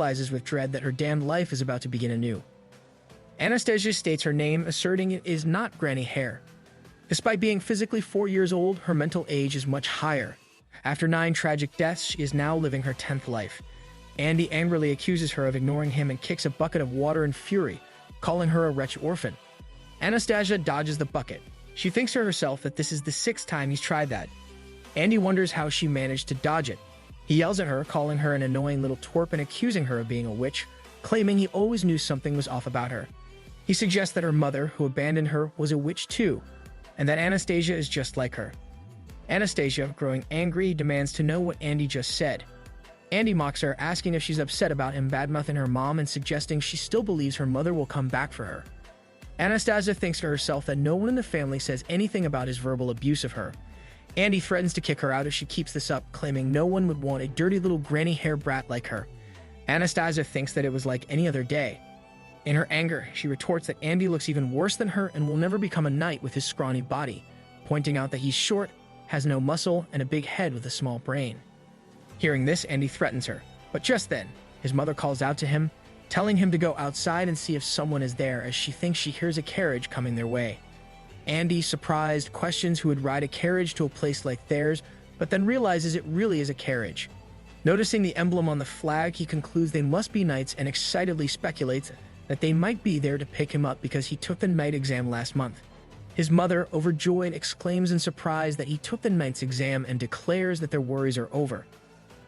realizes with dread that her damned life is about to begin anew. Anastasia states her name, asserting it is not Granny Hare. Despite being physically 4 years old, her mental age is much higher. After 9 tragic deaths, she is now living her 10th life. Andy angrily accuses her of ignoring him and kicks a bucket of water in fury, calling her a wretched orphan. Anastasia dodges the bucket. She thinks to herself that this is the 6th time he's tried that. Andy wonders how she managed to dodge it. He yells at her, calling her an annoying little twerp and accusing her of being a witch, claiming he always knew something was off about her. He suggests that her mother, who abandoned her, was a witch too, and that Anastasia is just like her. Anastasia, growing angry, demands to know what Andy just said. Andy mocks her, asking if she's upset about him badmouthing her mom and suggesting she still believes her mother will come back for her. Anastasia thinks to herself that no one in the family says anything about his verbal abuse of her. Andy threatens to kick her out if she keeps this up, claiming no one would want a dirty little Granny Hare brat like her. Anastasia thinks that it was like any other day. In her anger, she retorts that Andy looks even worse than her and will never become a knight with his scrawny body, pointing out that he's short, has no muscle, and a big head with a small brain. Hearing this, Andy threatens her, but just then, his mother calls out to him, telling him to go outside and see if someone is there, as she thinks she hears a carriage coming their way. Andy, surprised, questions who would ride a carriage to a place like theirs, but then realizes it really is a carriage. Noticing the emblem on the flag, he concludes they must be knights and excitedly speculates that they might be there to pick him up because he took the knight exam last month. His mother, overjoyed, exclaims in surprise that he took the knight's exam and declares that their worries are over.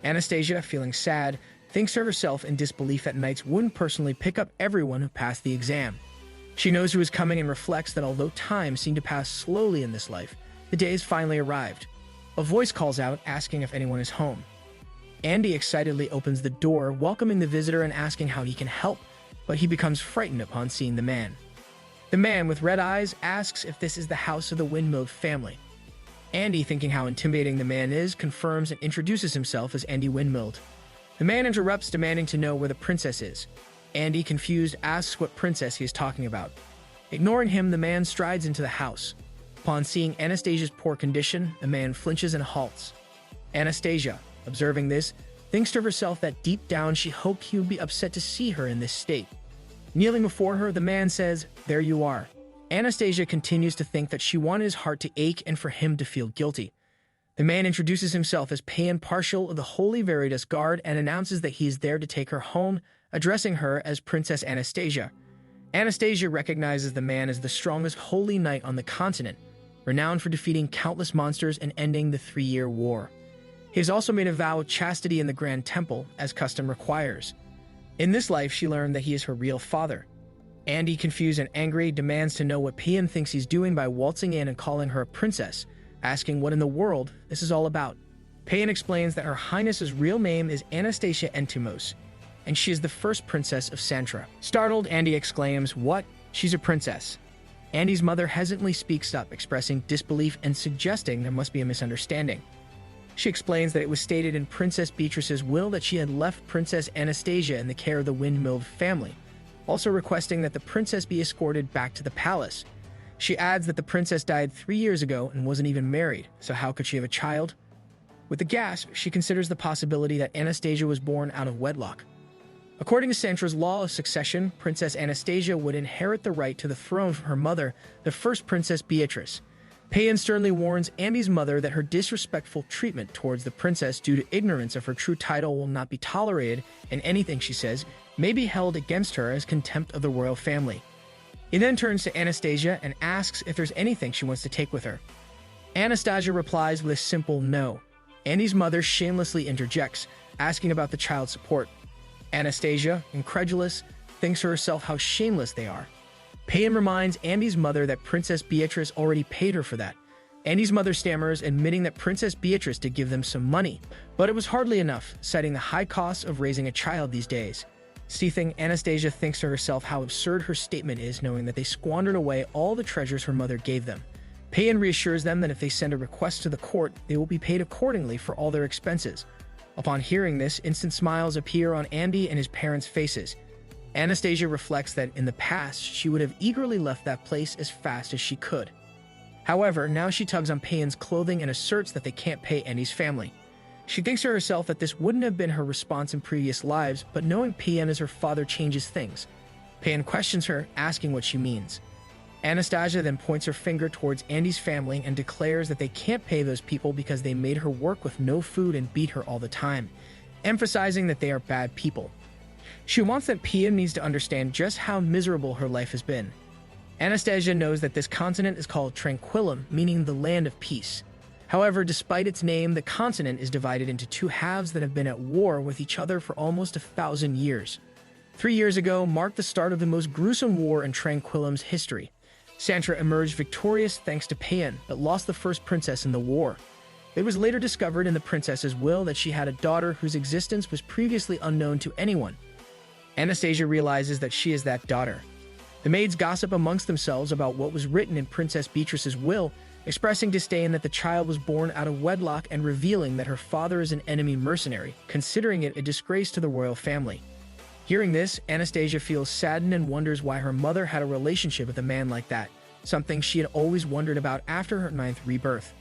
Anastasia, feeling sad, thinks to herself in disbelief that knights wouldn't personally pick up everyone who passed the exam. She knows who is coming and reflects that although time seemed to pass slowly in this life, the day has finally arrived. A voice calls out, asking if anyone is home. Andy excitedly opens the door, welcoming the visitor and asking how he can help, but he becomes frightened upon seeing the man. The man with red eyes asks if this is the house of the Windmill family. Andy, thinking how intimidating the man is, confirms and introduces himself as Andy Windmill. The man interrupts, demanding to know where the princess is. Andy, confused, asks what princess he is talking about. Ignoring him, the man strides into the house. Upon seeing Anastasia's poor condition, the man flinches and halts. Anastasia, observing this, thinks to herself that deep down she hoped he would be upset to see her in this state. Kneeling before her, the man says, "There you are." Anastasia continues to think that she wanted his heart to ache and for him to feel guilty. The man introduces himself as Payan Partial of the Holy Veritas Guard and announces that he is there to take her home, addressing her as Princess Anastasia. Anastasia recognizes the man as the strongest holy knight on the continent, renowned for defeating countless monsters and ending the 3-year war. He has also made a vow of chastity in the Grand Temple, as custom requires. In this life, she learned that he is her real father. Andy, confused and angry, demands to know what Payan thinks he's doing by waltzing in and calling her a princess, asking what in the world this is all about. Payan explains that Her Highness's real name is Anastasia Entumos, and she is the first princess of Santra. Startled, Andy exclaims, "What? She's a princess?" Andy's mother hesitantly speaks up, expressing disbelief and suggesting there must be a misunderstanding. She explains that it was stated in Princess Beatrice's will that she had left Princess Anastasia in the care of the Windmill family, also requesting that the princess be escorted back to the palace. She adds that the princess died 3 years ago and wasn't even married, so how could she have a child? With a gasp, she considers the possibility that Anastasia was born out of wedlock. According to Santra's law of succession, Princess Anastasia would inherit the right to the throne from her mother, the first Princess Beatrice. Payan sternly warns Andy's mother that her disrespectful treatment towards the princess due to ignorance of her true title will not be tolerated, and anything she says may be held against her as contempt of the royal family. He then turns to Anastasia and asks if there's anything she wants to take with her. Anastasia replies with a simple no. Andy's mother shamelessly interjects, asking about the child's support. Anastasia, incredulous, thinks to herself how shameless they are. Payan reminds Andy's mother that Princess Beatrice already paid her for that. Andy's mother stammers, admitting that Princess Beatrice did give them some money, but it was hardly enough, citing the high costs of raising a child these days. Seething, Anastasia thinks to herself how absurd her statement is, knowing that they squandered away all the treasures her mother gave them. Payan reassures them that if they send a request to the court, they will be paid accordingly for all their expenses. Upon hearing this, instant smiles appear on Andy and his parents' faces. Anastasia reflects that in the past, she would have eagerly left that place as fast as she could. However, now she tugs on Payan's clothing and asserts that they can't pay Andy's family. She thinks to herself that this wouldn't have been her response in previous lives, but knowing Payan as her father changes things. Payan questions her, asking what she means. Anastasia then points her finger towards Andy's family and declares that they can't pay those people because they made her work with no food and beat her all the time, emphasizing that they are bad people. She wants that Payan needs to understand just how miserable her life has been. Anastasia knows that this continent is called Tranquillum, meaning the land of peace. However, despite its name, the continent is divided into two halves that have been at war with each other for almost 1,000 years. 3 years ago marked the start of the most gruesome war in Tranquillum's history. Santra emerged victorious thanks to Payan, but lost the first princess in the war. It was later discovered in the princess's will that she had a daughter whose existence was previously unknown to anyone. Anastasia realizes that she is that daughter. The maids gossip amongst themselves about what was written in Princess Beatrice's will, expressing disdain that the child was born out of wedlock and revealing that her father is an enemy mercenary, considering it a disgrace to the royal family. Hearing this, Anastasia feels saddened and wonders why her mother had a relationship with a man like that, something she had always wondered about after her 9th rebirth.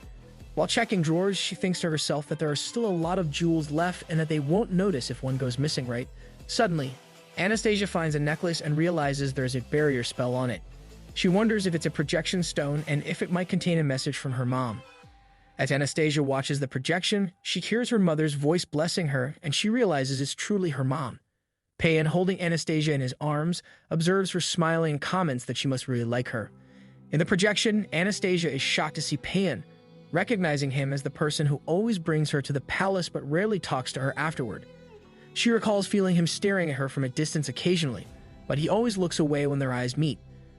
While checking drawers, she thinks to herself that there are still a lot of jewels left and that they won't notice if one goes missing, right? Suddenly, Anastasia finds a necklace and realizes there's a barrier spell on it. She wonders if it's a projection stone and if it might contain a message from her mom. As Anastasia watches the projection, she hears her mother's voice blessing her, and she realizes it's truly her mom. Payan, holding Anastasia in his arms, observes her smiling and comments that she must really like her. In the projection, Anastasia is shocked to see Payan, recognizing him as the person who always brings her to the palace but rarely talks to her afterward. She recalls feeling him staring at her from a distance occasionally, but he always looks away when their eyes meet.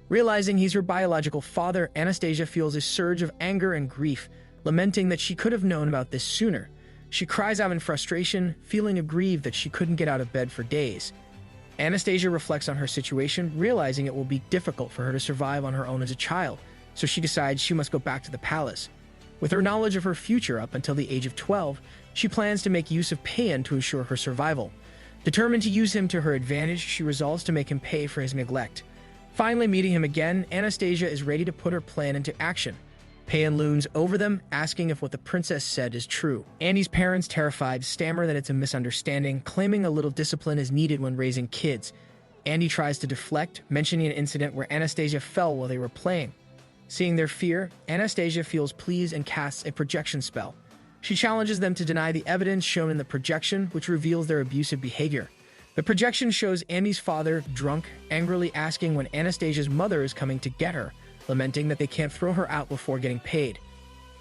Realizing he's her biological father, Anastasia feels a surge of anger and grief, lamenting that she could have known about this sooner. She cries out in frustration, feeling aggrieved that she couldn't get out of bed for days. Anastasia reflects on her situation, realizing it will be difficult for her to survive on her own as a child, so she decides she must go back to the palace. With her knowledge of her future up until the age of 12, she plans to make use of Payan to ensure her survival. Determined to use him to her advantage, she resolves to make him pay for his neglect. Finally meeting him again, Anastasia is ready to put her plan into action. Payan looms over them, asking if what the princess said is true. Andy's parents, terrified, stammer that it's a misunderstanding, claiming a little discipline is needed when raising kids. Andy tries to deflect, mentioning an incident where Anastasia fell while they were playing. Seeing their fear, Anastasia feels pleased and casts a projection spell. She challenges them to deny the evidence shown in the projection, which reveals their abusive behavior. The projection shows Andy's father, drunk, angrily asking when Anastasia's mother is coming to get her, lamenting that they can't throw her out before getting paid.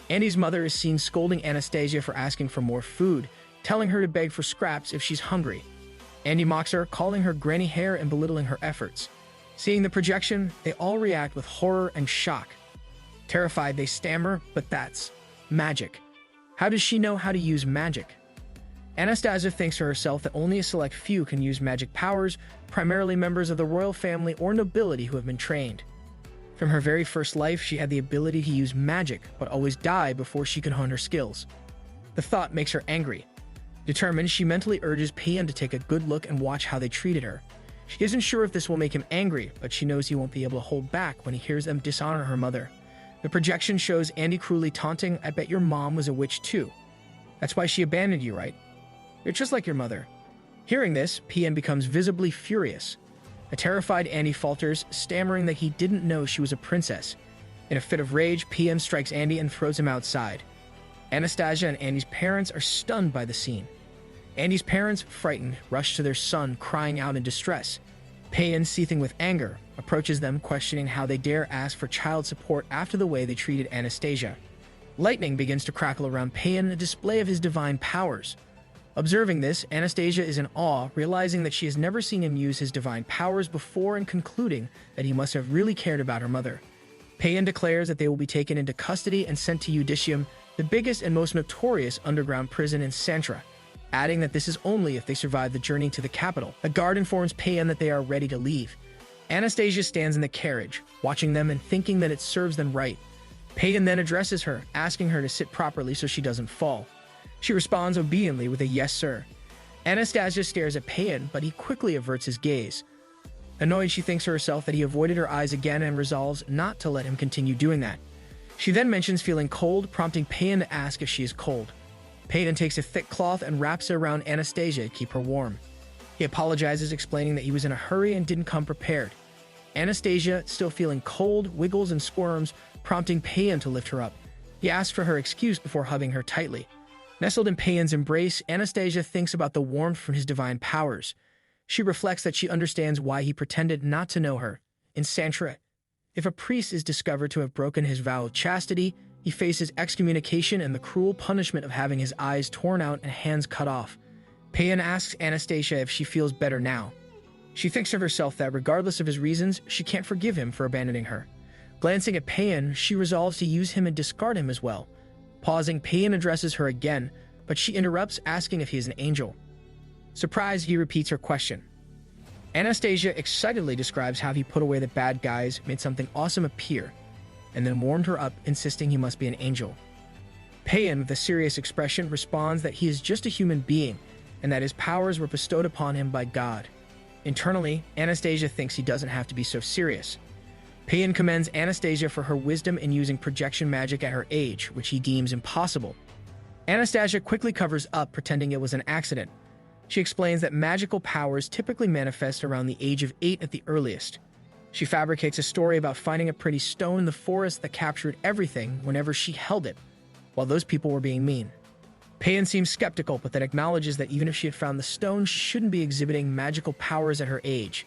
Andy's mother is seen scolding Anastasia for asking for more food, telling her to beg for scraps if she's hungry. Andy mocks her, calling her granny hair and belittling her efforts. Seeing the projection, they all react with horror and shock. Terrified, they stammer, but that's magic. How does she know how to use magic? Anastasia thinks to herself that only a select few can use magic powers, primarily members of the royal family or nobility who have been trained. From her very first life, she had the ability to use magic, but always die before she could hone her skills. The thought makes her angry. Determined, she mentally urges Payan to take a good look and watch how they treated her. She isn't sure if this will make him angry, but she knows he won't be able to hold back when he hears them dishonor her mother. The projection shows Andy cruelly taunting, "I bet your mom was a witch too. That's why she abandoned you, right? You're just like your mother." Hearing this, Payan becomes visibly furious. A terrified Andy falters, stammering that he didn't know she was a princess. In a fit of rage, Payan strikes Andy and throws him outside. Anastasia and Andy's parents are stunned by the scene. Andy's parents, frightened, rush to their son, crying out in distress. Payan, seething with anger, approaches them, questioning how they dare ask for child support after the way they treated Anastasia. Lightning begins to crackle around Payan, a display of his divine powers. Observing this, Anastasia is in awe, realizing that she has never seen him use his divine powers before and concluding that he must have really cared about her mother. Payan declares that they will be taken into custody and sent to Udicium, the biggest and most notorious underground prison in Santra, adding that this is only if they survive the journey to the capital. A guard informs Payan that they are ready to leave. Anastasia stands in the carriage, watching them and thinking that it serves them right. Payan then addresses her, asking her to sit properly so she doesn't fall. She responds obediently with a "yes, sir." Anastasia stares at Payan, but he quickly averts his gaze. Annoyed, she thinks to herself that he avoided her eyes again and resolves not to let him continue doing that. She then mentions feeling cold, prompting Payan to ask if she is cold. Payan takes a thick cloth and wraps it around Anastasia to keep her warm. He apologizes, explaining that he was in a hurry and didn't come prepared. Anastasia, still feeling cold, wiggles and squirms, prompting Payan to lift her up. He asks for her excuse before hugging her tightly. Nestled in Payan's embrace, Anastasia thinks about the warmth from his divine powers. She reflects that she understands why he pretended not to know her. In Santra, if a priest is discovered to have broken his vow of chastity, he faces excommunication and the cruel punishment of having his eyes torn out and hands cut off. Payan asks Anastasia if she feels better now. She thinks of herself that regardless of his reasons, she can't forgive him for abandoning her. Glancing at Payan, she resolves to use him and discard him as well. Pausing, Payan addresses her again, but she interrupts, asking if he is an angel. Surprised, he repeats her question. Anastasia excitedly describes how he put away the bad guys, made something awesome appear, and then warmed her up, insisting he must be an angel. Payan, with a serious expression, responds that he is just a human being, and that his powers were bestowed upon him by God. Internally, Anastasia thinks he doesn't have to be so serious. Payan commends Anastasia for her wisdom in using projection magic at her age, which he deems impossible. Anastasia quickly covers up, pretending it was an accident. She explains that magical powers typically manifest around the age of 8 at the earliest. She fabricates a story about finding a pretty stone in the forest that captured everything whenever she held it, while those people were being mean. Payan seems skeptical, but then acknowledges that even if she had found the stone, she shouldn't be exhibiting magical powers at her age.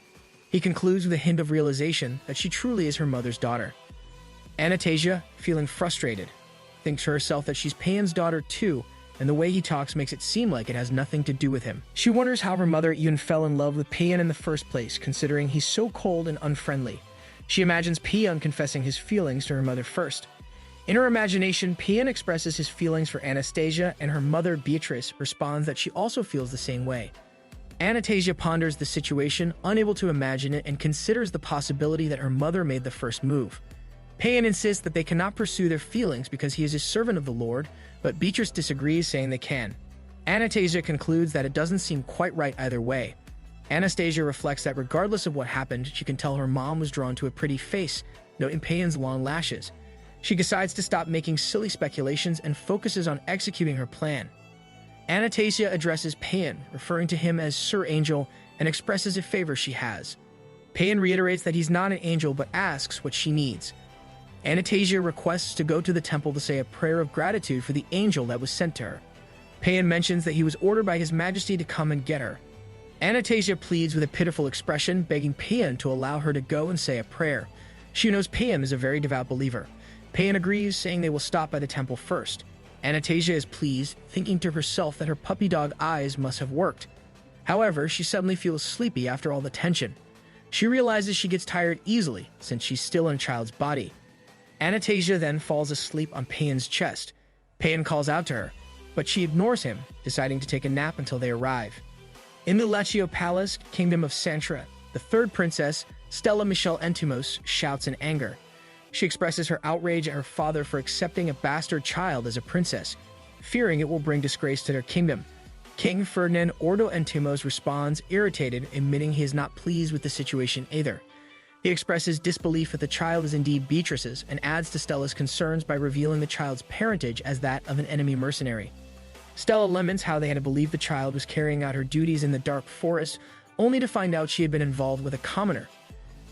He concludes with a hint of realization that she truly is her mother's daughter. Anastasia, feeling frustrated, thinks to herself that she's Payan's daughter too, and the way he talks makes it seem like it has nothing to do with him. She wonders how her mother even fell in love with Payan in the first place, considering he's so cold and unfriendly. She imagines Payan confessing his feelings to her mother first. In her imagination, Payan expresses his feelings for Anastasia, and her mother, Beatrice, responds that she also feels the same way. Anastasia ponders the situation, unable to imagine it, and considers the possibility that her mother made the first move. Payan insists that they cannot pursue their feelings because he is a servant of the Lord, but Beatrice disagrees, saying they can. Anastasia concludes that it doesn't seem quite right either way. Anastasia reflects that regardless of what happened, she can tell her mom was drawn to a pretty face, noting Payan's long lashes. She decides to stop making silly speculations and focuses on executing her plan. Anastasia addresses Payan, referring to him as Sir Angel, and expresses a favor she has. Payan reiterates that he's not an angel but asks what she needs. Anastasia requests to go to the temple to say a prayer of gratitude for the angel that was sent to her. Payan mentions that he was ordered by His Majesty to come and get her. Anastasia pleads with a pitiful expression, begging Payan to allow her to go and say a prayer. She knows Payan is a very devout believer. Payan agrees, saying they will stop by the temple first. Anastasia is pleased, thinking to herself that her puppy dog eyes must have worked. However, she suddenly feels sleepy after all the tension. She realizes she gets tired easily, since she's still in a child's body. Anastasia then falls asleep on Payan's chest. Payan calls out to her, but she ignores him, deciding to take a nap until they arrive. In the Leccio Palace, Kingdom of Santra, the third princess, Stella Michelle Entumos, shouts in anger. She expresses her outrage at her father for accepting a bastard child as a princess, fearing it will bring disgrace to their kingdom. King Ferdinand Ordo Entumos responds, irritated, admitting he is not pleased with the situation either. He expresses disbelief that the child is indeed Beatrice's and adds to Stella's concerns by revealing the child's parentage as that of an enemy mercenary. Stella laments how they had believed the child was carrying out her duties in the dark forest, only to find out she had been involved with a commoner.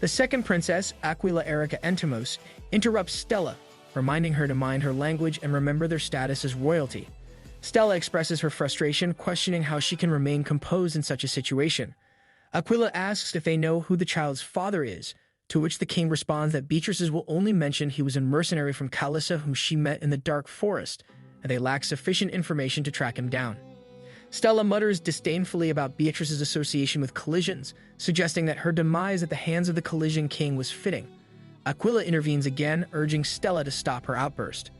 The second princess, Aquila Erica Entumos, interrupts Stella, reminding her to mind her language and remember their status as royalty. Stella expresses her frustration, questioning how she can remain composed in such a situation. Aquila asks if they know who the child's father is, to which the king responds that Beatrice's will only mention he was a mercenary from Calissa whom she met in the dark forest, and they lack sufficient information to track him down. Stella mutters disdainfully about Beatrice's association with collisions, suggesting that her demise at the hands of the collision king was fitting. Aquila intervenes again, urging Stella to stop her outburst.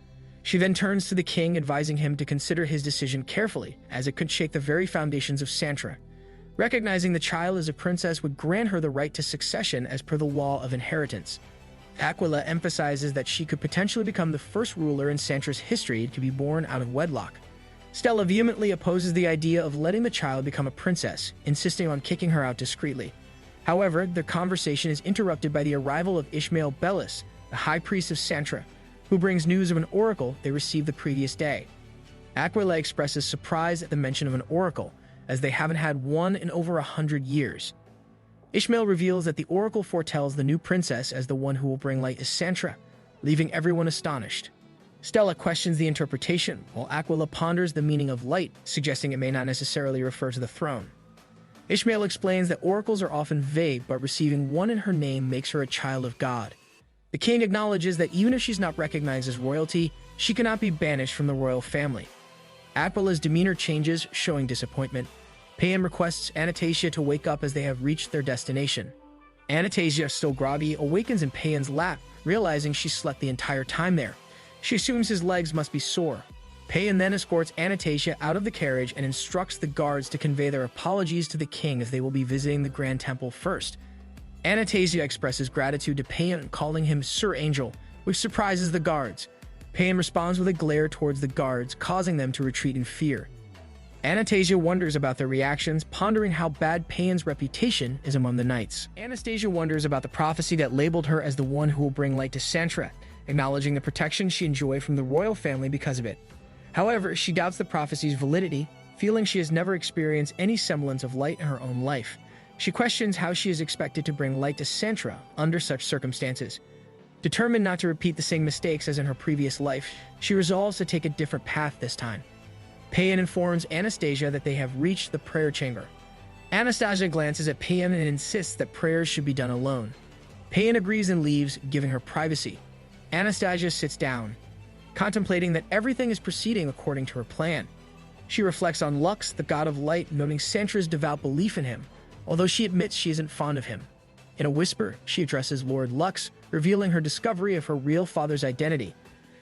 She then turns to the king, advising him to consider his decision carefully, as it could shake the very foundations of Santra. Recognizing the child as a princess would grant her the right to succession as per the law of inheritance. Aquila emphasizes that she could potentially become the first ruler in Santra's history to be born out of wedlock. Stella vehemently opposes the idea of letting the child become a princess, insisting on kicking her out discreetly. However, their conversation is interrupted by the arrival of Ishmael Bellis, the high priest of Santra, who brings news of an oracle they received the previous day. Aquila expresses surprise at the mention of an oracle, as they haven't had one in over 100 years. Ishmael reveals that the oracle foretells the new princess as the one who will bring light to Santra, leaving everyone astonished. Stella questions the interpretation, while Aquila ponders the meaning of light, suggesting it may not necessarily refer to the throne. Ishmael explains that oracles are often vague, but receiving one in her name makes her a child of God. The king acknowledges that even if she's not recognized as royalty, she cannot be banished from the royal family. Aquila's demeanor changes, showing disappointment. Paean requests Anastasia to wake up as they have reached their destination. Anastasia, still groggy, awakens in Paean's lap, realizing she slept the entire time there. She assumes his legs must be sore. Paean then escorts Anastasia out of the carriage and instructs the guards to convey their apologies to the king, as they will be visiting the Grand Temple first. Anastasia expresses gratitude to Paean, calling him Sir Angel, which surprises the guards. Paean responds with a glare towards the guards, causing them to retreat in fear. Anastasia wonders about their reactions, pondering how bad Paean's reputation is among the knights. Anastasia wonders about the prophecy that labeled her as the one who will bring light to Santra, acknowledging the protection she enjoyed from the royal family because of it. However, she doubts the prophecy's validity, feeling she has never experienced any semblance of light in her own life. She questions how she is expected to bring light to Santra under such circumstances. Determined not to repeat the same mistakes as in her previous life, she resolves to take a different path this time. Paean informs Anastasia that they have reached the prayer chamber. Anastasia glances at Paean and insists that prayers should be done alone. Paean agrees and leaves, giving her privacy. Anastasia sits down, contemplating that everything is proceeding according to her plan. She reflects on Lux, the god of light, noting Santra's devout belief in him, although she admits she isn't fond of him. In a whisper, she addresses Lord Lux, revealing her discovery of her real father's identity.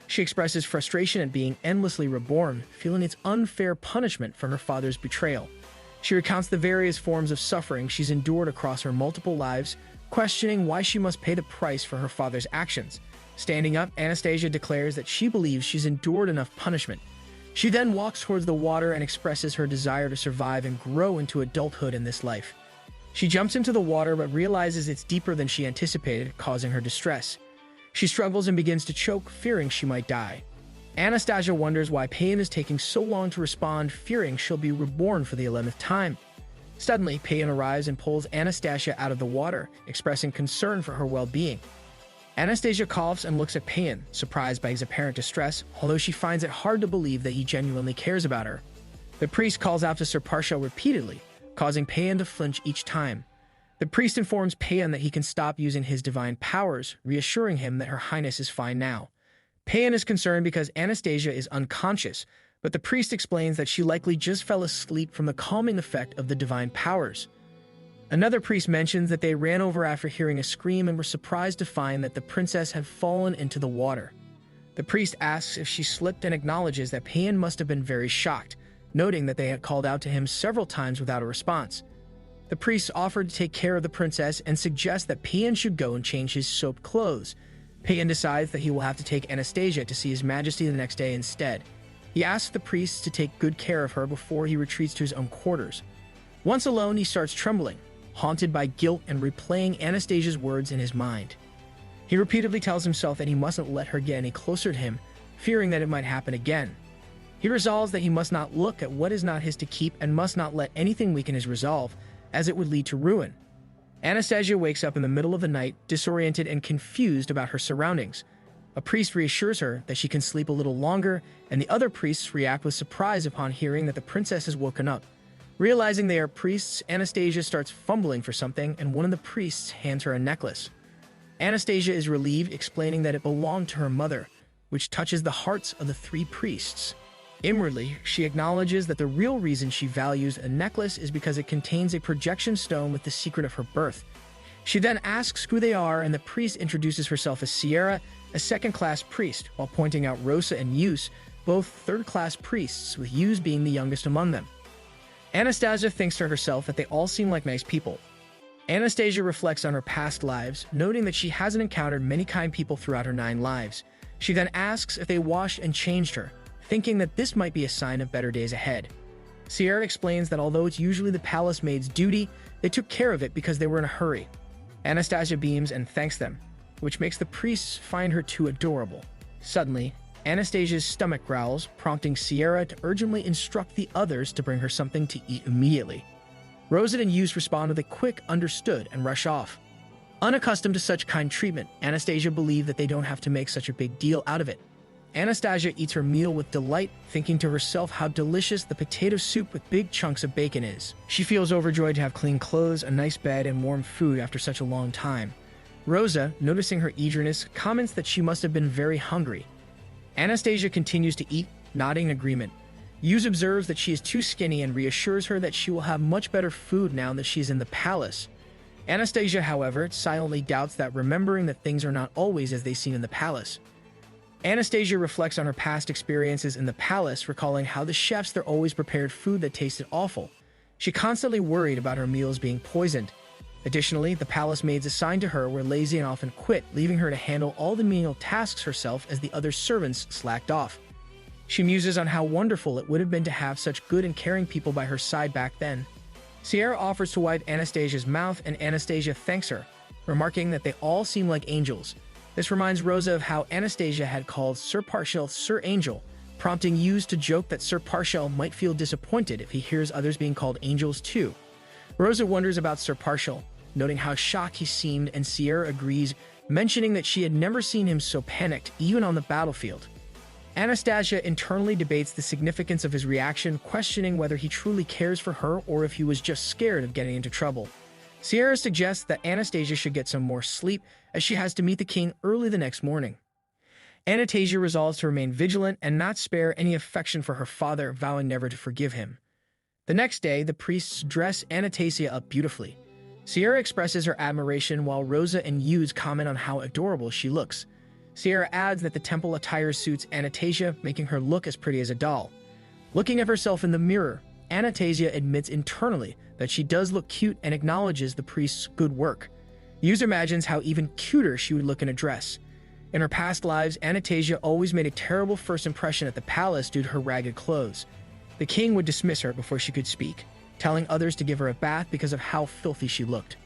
She expresses frustration at being endlessly reborn, feeling its unfair punishment for her father's betrayal. She recounts the various forms of suffering she's endured across her multiple lives, questioning why she must pay the price for her father's actions. Standing up, Anastasia declares that she believes she's endured enough punishment. She then walks towards the water and expresses her desire to survive and grow into adulthood in this life. She jumps into the water but realizes it's deeper than she anticipated, causing her distress. She struggles and begins to choke, fearing she might die. Anastasia wonders why Paean is taking so long to respond, fearing she'll be reborn for the 11th time. Suddenly, Paean arrives and pulls Anastasia out of the water, expressing concern for her well-being. Anastasia coughs and looks at Paean, surprised by his apparent distress, although she finds it hard to believe that he genuinely cares about her. The priest calls out to Sir Partial repeatedly, causing Paean to flinch each time. The priest informs Paean that he can stop using his divine powers, reassuring him that Her Highness is fine now. Paean is concerned because Anastasia is unconscious, but the priest explains that she likely just fell asleep from the calming effect of the divine powers. Another priest mentions that they ran over after hearing a scream and were surprised to find that the princess had fallen into the water. The priest asks if she slipped and acknowledges that Paean must have been very shocked, noting that they had called out to him several times without a response. The priest offered to take care of the princess and suggests that Paean should go and change his soaked clothes. Paean decides that he will have to take Anastasia to see His Majesty the next day instead. He asks the priest to take good care of her before he retreats to his own quarters. Once alone, he starts trembling, haunted by guilt and replaying Anastasia's words in his mind. He repeatedly tells himself that he mustn't let her get any closer to him, fearing that it might happen again. He resolves that he must not look at what is not his to keep and must not let anything weaken his resolve, as it would lead to ruin. Anastasia wakes up in the middle of the night, disoriented and confused about her surroundings. A priest reassures her that she can sleep a little longer, and the other priests react with surprise upon hearing that the princess has woken up. Realizing they are priests, Anastasia starts fumbling for something, and one of the priests hands her a necklace. Anastasia is relieved, explaining that it belonged to her mother, which touches the hearts of the three priests. Inwardly, she acknowledges that the real reason she values a necklace is because it contains a projection stone with the secret of her birth. She then asks who they are, and the priest introduces herself as Sierra, a second-class priest, while pointing out Rosa and Yus, both third-class priests, with Yus being the youngest among them. Anastasia thinks to herself that they all seem like nice people. Anastasia reflects on her past lives, noting that she hasn't encountered many kind people throughout her 9 lives. She then asks if they washed and changed her, thinking that this might be a sign of better days ahead. Sierra explains that although it's usually the palace maid's duty, they took care of it because they were in a hurry. Anastasia beams and thanks them, which makes the priests find her too adorable. Suddenly, Anastasia's stomach growls, prompting Sierra to urgently instruct the others to bring her something to eat immediately. Rosa and Yus respond with a quick "understood" and rush off. Unaccustomed to such kind treatment, Anastasia believes that they don't have to make such a big deal out of it. Anastasia eats her meal with delight, thinking to herself how delicious the potato soup with big chunks of bacon is. She feels overjoyed to have clean clothes, a nice bed, and warm food after such a long time. Rosa, noticing her eagerness, comments that she must have been very hungry. Anastasia continues to eat, nodding in agreement. Yus observes that she is too skinny and reassures her that she will have much better food now that she is in the palace. Anastasia, however, silently doubts that, remembering that things are not always as they seem in the palace. Anastasia reflects on her past experiences in the palace, recalling how the chefs there always prepared food that tasted awful. She constantly worried about her meals being poisoned. Additionally, the palace maids assigned to her were lazy and often quit, leaving her to handle all the menial tasks herself as the other servants slacked off. She muses on how wonderful it would have been to have such good and caring people by her side back then. Sierra offers to wipe Anastasia's mouth, and Anastasia thanks her, remarking that they all seem like angels. This reminds Rosa of how Anastasia had called Sir Partial Sir Angel, prompting Yus to joke that Sir Partial might feel disappointed if he hears others being called angels too. Rosa wonders about Sir Partial, noting how shocked he seemed, and Sierra agrees, mentioning that she had never seen him so panicked, even on the battlefield. Anastasia internally debates the significance of his reaction, questioning whether he truly cares for her or if he was just scared of getting into trouble. Sierra suggests that Anastasia should get some more sleep, as she has to meet the king early the next morning. Anastasia resolves to remain vigilant and not spare any affection for her father, vowing never to forgive him. The next day, the priests dress Anastasia up beautifully. Sierra expresses her admiration, while Rosa and Yus comment on how adorable she looks. Sierra adds that the temple attire suits Anastasia, making her look as pretty as a doll. Looking at herself in the mirror, Anastasia admits internally that she does look cute and acknowledges the priest's good work. Yus imagines how even cuter she would look in a dress. In her past lives, Anastasia always made a terrible first impression at the palace due to her ragged clothes. The king would dismiss her before she could speak, telling others to give her a bath because of how filthy she looked.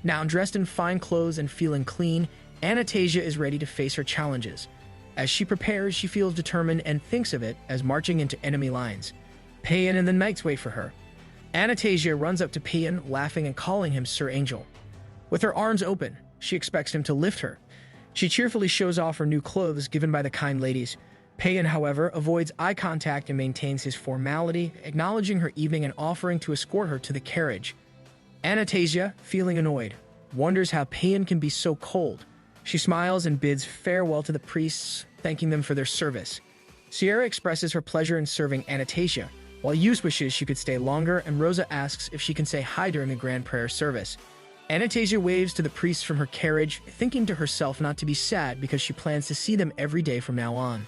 Now dressed in fine clothes and feeling clean, Anastasia is ready to face her challenges. As she prepares, she feels determined and thinks of it as marching into enemy lines. Payan and the knights wait for her. Anastasia runs up to Payan, laughing and calling him Sir Angel. With her arms open, she expects him to lift her. She cheerfully shows off her new clothes given by the kind ladies. Payan, however, avoids eye contact and maintains his formality, acknowledging her evening and offering to escort her to the carriage. Anastasia, feeling annoyed, wonders how Payan can be so cold. She smiles and bids farewell to the priests, thanking them for their service. Sierra expresses her pleasure in serving Anastasia, while Yus wishes she could stay longer, and Rosa asks if she can say hi during the grand prayer service. Anastasia waves to the priests from her carriage, thinking to herself not to be sad because she plans to see them every day from now on.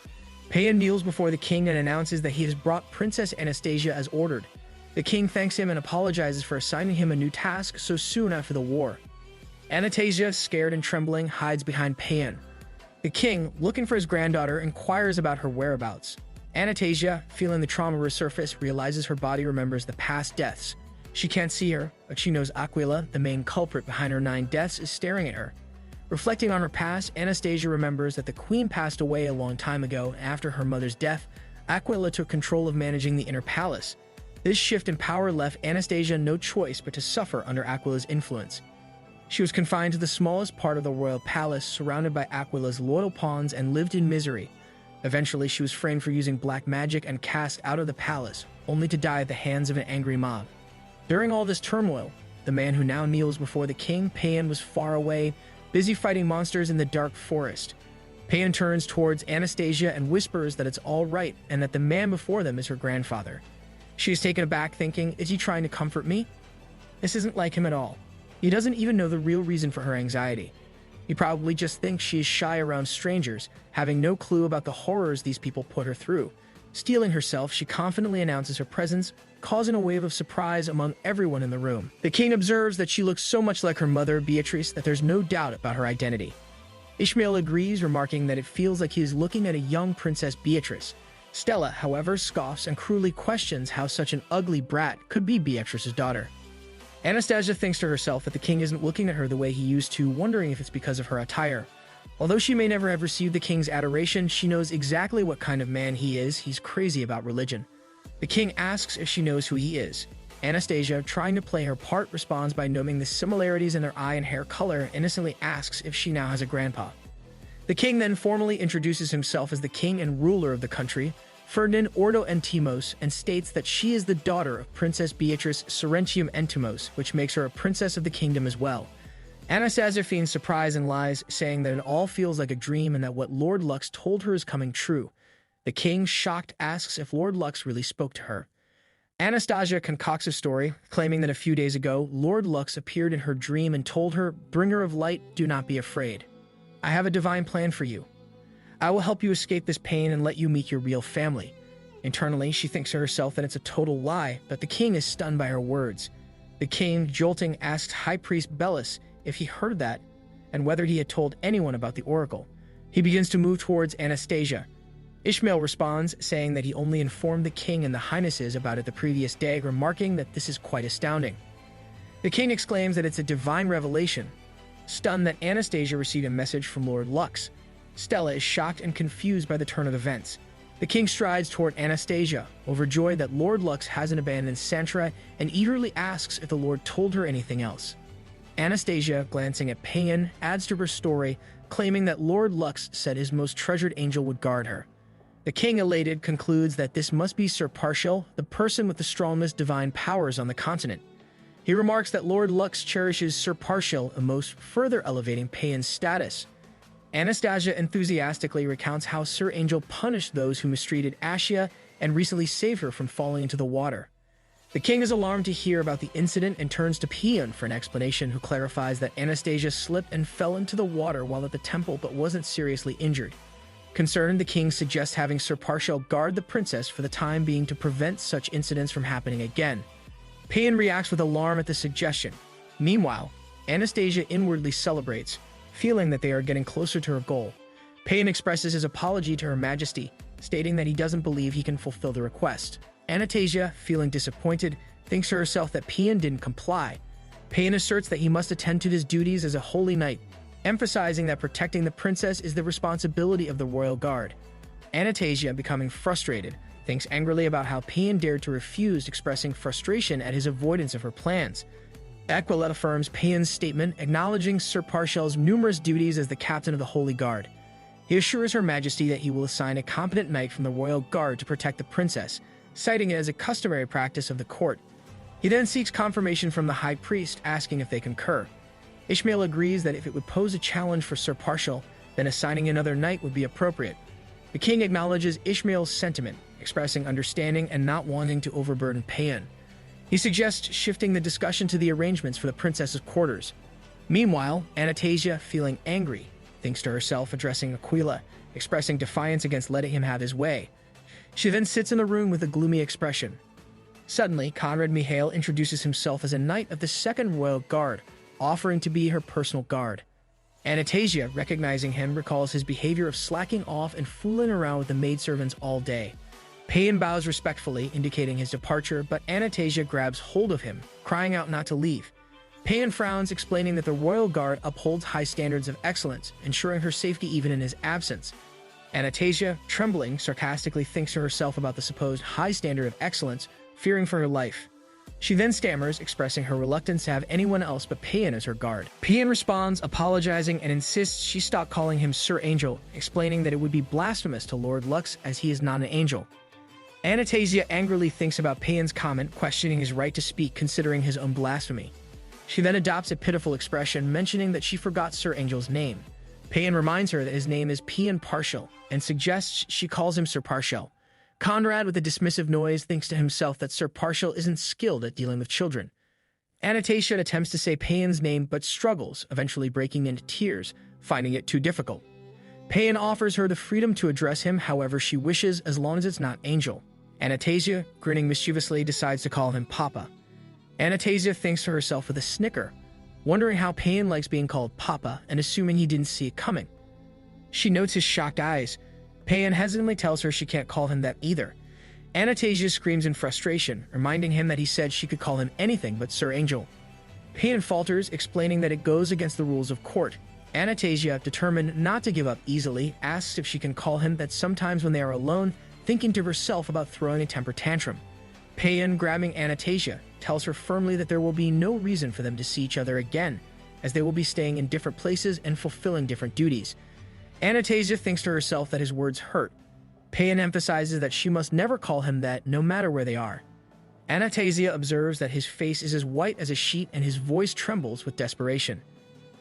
Payan kneels before the king and announces that he has brought Princess Anastasia as ordered. The king thanks him and apologizes for assigning him a new task so soon after the war. Anastasia, scared and trembling, hides behind Payan. The king, looking for his granddaughter, inquires about her whereabouts. Anastasia, feeling the trauma resurface, realizes her body remembers the past deaths. She can't see her, but she knows Aquila, the main culprit behind her 9 deaths, is staring at her. Reflecting on her past, Anastasia remembers that the queen passed away a long time ago. After her mother's death, Aquila took control of managing the inner palace. This shift in power left Anastasia no choice but to suffer under Aquila's influence. She was confined to the smallest part of the royal palace, surrounded by Aquila's loyal pawns, and lived in misery. Eventually, she was framed for using black magic and cast out of the palace, only to die at the hands of an angry mob. During all this turmoil, the man who now kneels before the king, Payan, was far away, busy fighting monsters in the dark forest. Payan turns towards Anastasia and whispers that it's all right and that the man before them is her grandfather. She is taken aback, thinking, is he trying to comfort me? This isn't like him at all. He doesn't even know the real reason for her anxiety. He probably just thinks she is shy around strangers, having no clue about the horrors these people put her through. Steeling herself, she confidently announces her presence, causing a wave of surprise among everyone in the room. The king observes that she looks so much like her mother, Beatrice, that there's no doubt about her identity. Ishmael agrees, remarking that it feels like he is looking at a young Princess Beatrice. Stella, however, scoffs and cruelly questions how such an ugly brat could be Beatrice's daughter. Anastasia thinks to herself that the king isn't looking at her the way he used to, wondering if it's because of her attire. Although she may never have received the king's adoration, she knows exactly what kind of man he is. He's crazy about religion. The king asks if she knows who he is. Anastasia, trying to play her part, responds by noting the similarities in their eye and hair color, innocently asks if she now has a grandpa. The king then formally introduces himself as the king and ruler of the country, Ferdinand Ordo Entimos, and states that she is the daughter of Princess Beatrice Sorrentium Entimos, which makes her a princess of the kingdom as well. Anastasia feigns surprise and lies, saying that it all feels like a dream and that what Lord Lux told her is coming true. The king, shocked, asks if Lord Lux really spoke to her. Anastasia concocts a story, claiming that a few days ago, Lord Lux appeared in her dream and told her, "Bringer of light, do not be afraid. I have a divine plan for you. I will help you escape this pain and let you meet your real family." Internally, she thinks to herself that it's a total lie, but the king is stunned by her words. The king, jolting, asks High Priest Bellis if he heard that and whether he had told anyone about the oracle. He begins to move towards Anastasia. Ishmael responds, saying that he only informed the king and the highnesses about it the previous day, remarking that this is quite astounding. The king exclaims that it's a divine revelation, stunned that Anastasia received a message from Lord Lux. Stella is shocked and confused by the turn of events. The king strides toward Anastasia, overjoyed that Lord Lux hasn't abandoned Santra, and eagerly asks if the Lord told her anything else. Anastasia, glancing at Payan, adds to her story, claiming that Lord Lux said his most treasured angel would guard her. The king, elated, concludes that this must be Sir Partial, the person with the strongest divine powers on the continent. He remarks that Lord Lux cherishes Sir Partial, a most further elevating Payan's status. Anastasia enthusiastically recounts how Sir Angel punished those who mistreated Ashia and recently saved her from falling into the water. The king is alarmed to hear about the incident and turns to Payan for an explanation, who clarifies that Anastasia slipped and fell into the water while at the temple but wasn't seriously injured. Concerned, the king suggests having Sir Partial guard the princess for the time being to prevent such incidents from happening again. Payan reacts with alarm at the suggestion. Meanwhile, Anastasia inwardly celebrates, feeling that they are getting closer to her goal. Payan expresses his apology to Her Majesty, stating that he doesn't believe he can fulfill the request. Anastasia, feeling disappointed, thinks to herself that Payan didn't comply. Payan asserts that he must attend to his duties as a holy knight, emphasizing that protecting the princess is the responsibility of the royal guard. Anastasia, becoming frustrated, thinks angrily about how Payan dared to refuse, expressing frustration at his avoidance of her plans. Aquilette affirms Payan's statement, acknowledging Sir Partial's numerous duties as the captain of the Holy Guard. He assures Her Majesty that he will assign a competent knight from the royal guard to protect the princess, citing it as a customary practice of the court. He then seeks confirmation from the high priest, asking if they concur. Ishmael agrees that if it would pose a challenge for Sir Partial, then assigning another knight would be appropriate. The king acknowledges Ishmael's sentiment, expressing understanding and not wanting to overburden Payan. He suggests shifting the discussion to the arrangements for the princess's quarters. Meanwhile, Anastasia, feeling angry, thinks to herself, addressing Aquila, expressing defiance against letting him have his way. She then sits in the room with a gloomy expression. Suddenly, Conrad Mihail introduces himself as a knight of the Second Royal Guard, offering to be her personal guard. Anastasia, recognizing him, recalls his behavior of slacking off and fooling around with the maidservants all day. Payan bows respectfully, indicating his departure, but Anastasia grabs hold of him, crying out not to leave. Payan frowns, explaining that the royal guard upholds high standards of excellence, ensuring her safety even in his absence. Anastasia, trembling, sarcastically thinks to herself about the supposed high standard of excellence, fearing for her life. She then stammers, expressing her reluctance to have anyone else but Payan as her guard. Payan responds, apologizing, and insists she stop calling him Sir Angel, explaining that it would be blasphemous to Lord Lux as he is not an angel. Anastasia angrily thinks about Payan's comment, questioning his right to speak considering his own blasphemy. She then adopts a pitiful expression, mentioning that she forgot Sir Angel's name. Payan reminds her that his name is Payan Partial, and suggests she calls him Sir Partial. Conrad, with a dismissive noise, thinks to himself that Sir Partial isn't skilled at dealing with children. Anastasia attempts to say Payan's name but struggles, eventually breaking into tears, finding it too difficult. Payan offers her the freedom to address him however she wishes, as long as it's not Angel. Anastasia, grinning mischievously, decides to call him Papa. Anastasia thinks to herself with a snicker, wondering how Payan likes being called Papa and assuming he didn't see it coming. She notes his shocked eyes. Payan hesitantly tells her she can't call him that either. Anastasia screams in frustration, reminding him that he said she could call him anything but Sir Angel. Payan falters, explaining that it goes against the rules of court. Anastasia, determined not to give up easily, asks if she can call him that sometimes when they are alone, thinking to herself about throwing a temper tantrum. Payan, grabbing Anastasia, tells her firmly that there will be no reason for them to see each other again, as they will be staying in different places and fulfilling different duties. Anastasia thinks to herself that his words hurt. Payan emphasizes that she must never call him that no matter where they are. Anastasia observes that his face is as white as a sheet and his voice trembles with desperation.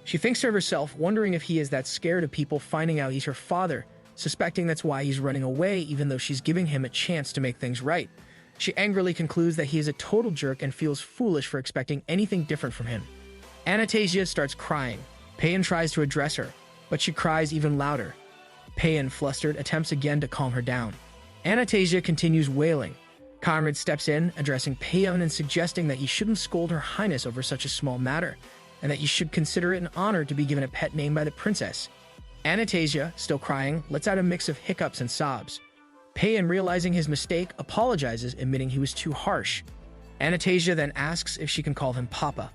She thinks to herself, wondering if he is that scared of people finding out he's her father, suspecting that's why he's running away even though she's giving him a chance to make things right. She angrily concludes that he is a total jerk and feels foolish for expecting anything different from him. Anastasia starts crying. Payan tries to address her, but she cries even louder. Payan, flustered, attempts again to calm her down. Anastasia continues wailing. Conrad steps in, addressing Payan and suggesting that he shouldn't scold Her Highness over such a small matter, and that he should consider it an honor to be given a pet name by the princess. Anastasia, still crying, lets out a mix of hiccups and sobs. Payan, realizing his mistake, apologizes, admitting he was too harsh. Anastasia then asks if she can call him Papa.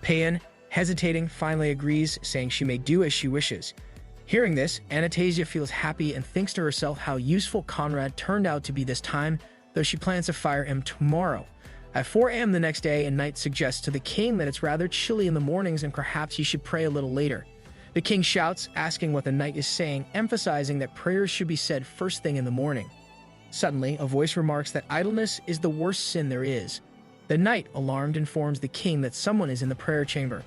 Payan, hesitating, finally agrees, saying she may do as she wishes. Hearing this, Anastasia feels happy and thinks to herself how useful Conrad turned out to be this time, though she plans to fire him tomorrow. At 4 a.m. the next day, a knight suggests to the king that it's rather chilly in the mornings and perhaps he should pray a little later. The king shouts, asking what the knight is saying, emphasizing that prayers should be said first thing in the morning. Suddenly, a voice remarks that idleness is the worst sin there is. The knight, alarmed, informs the king that someone is in the prayer chamber.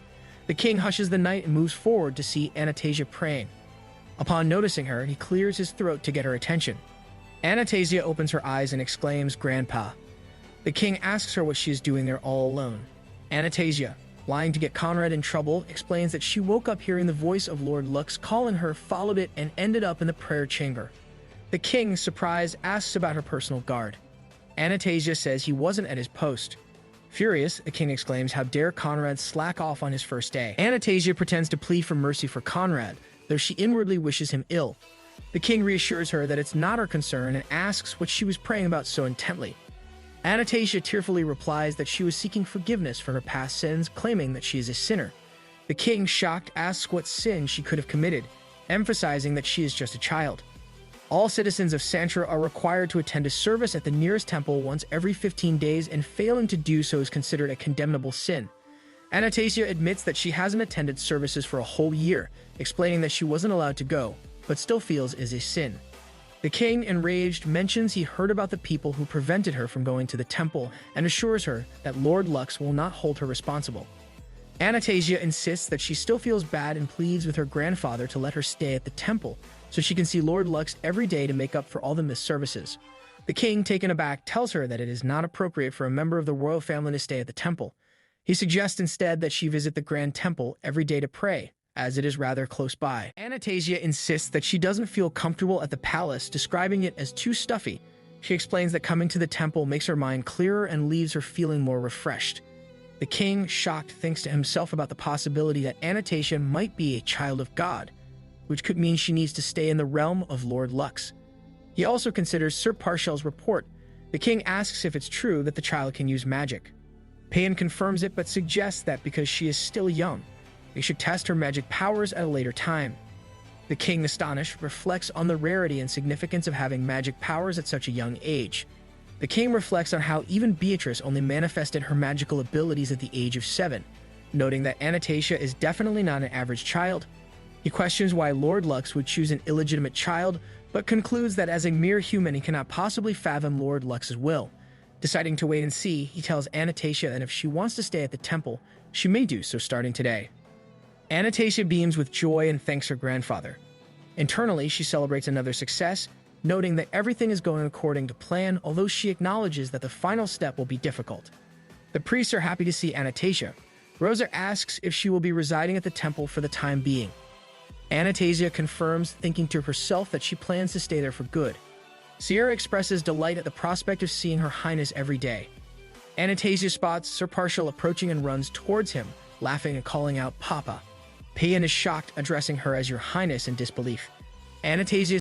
The king hushes the knight and moves forward to see Anastasia praying. Upon noticing her, he clears his throat to get her attention. Anastasia opens her eyes and exclaims, "Grandpa." The king asks her what she is doing there all alone. Anastasia, lying to get Conrad in trouble, explains that she woke up hearing the voice of Lord Lux calling her, followed it, and ended up in the prayer chamber. The king, surprised, asks about her personal guard. Anastasia says he wasn't at his post. Furious, the king exclaims, "How dare Conrad slack off on his first day?" Anastasia pretends to plead for mercy for Conrad, though she inwardly wishes him ill. The king reassures her that it's not her concern and asks what she was praying about so intently. Anastasia tearfully replies that she was seeking forgiveness for her past sins, claiming that she is a sinner. The king, shocked, asks what sin she could have committed, emphasizing that she is just a child. All citizens of Santra are required to attend a service at the nearest temple once every 15 days, and failing to do so is considered a condemnable sin. Anastasia admits that she hasn't attended services for a whole year, explaining that she wasn't allowed to go, but still feels is a sin. The king, enraged, mentions he heard about the people who prevented her from going to the temple and assures her that Lord Lux will not hold her responsible. Anastasia insists that she still feels bad and pleads with her grandfather to let her stay at the temple so she can see Lord Lux every day to make up for all the missed services. The king, taken aback, tells her that it is not appropriate for a member of the royal family to stay at the temple. He suggests instead that she visit the Grand Temple every day to pray, as it is rather close by. Anastasia insists that she doesn't feel comfortable at the palace, describing it as too stuffy. She explains that coming to the temple makes her mind clearer and leaves her feeling more refreshed. The king, shocked, thinks to himself about the possibility that Anastasia might be a child of God, which could mean she needs to stay in the realm of Lord Lux. He also considers Sir Parshal's report. The king asks if it's true that the child can use magic. Payan confirms it but suggests that because she is still young, they should test her magic powers at a later time. The king, astonished, reflects on the rarity and significance of having magic powers at such a young age. The king reflects on how even Beatrice only manifested her magical abilities at the age of 7, noting that Anastasia is definitely not an average child. He questions why Lord Lux would choose an illegitimate child, but concludes that as a mere human he cannot possibly fathom Lord Lux's will. Deciding to wait and see, he tells Anastasia that if she wants to stay at the temple, she may do so starting today. Anastasia beams with joy and thanks her grandfather. Internally, she celebrates another success, noting that everything is going according to plan, although she acknowledges that the final step will be difficult. The priests are happy to see Anastasia. Rosa asks if she will be residing at the temple for the time being. Anastasia confirms, thinking to herself that she plans to stay there for good. Sierra expresses delight at the prospect of seeing Her Highness every day. Anastasia spots Sir Parshal approaching and runs towards him, laughing and calling out, "Papa." Payan is shocked, addressing her as Your Highness in disbelief. Anastasia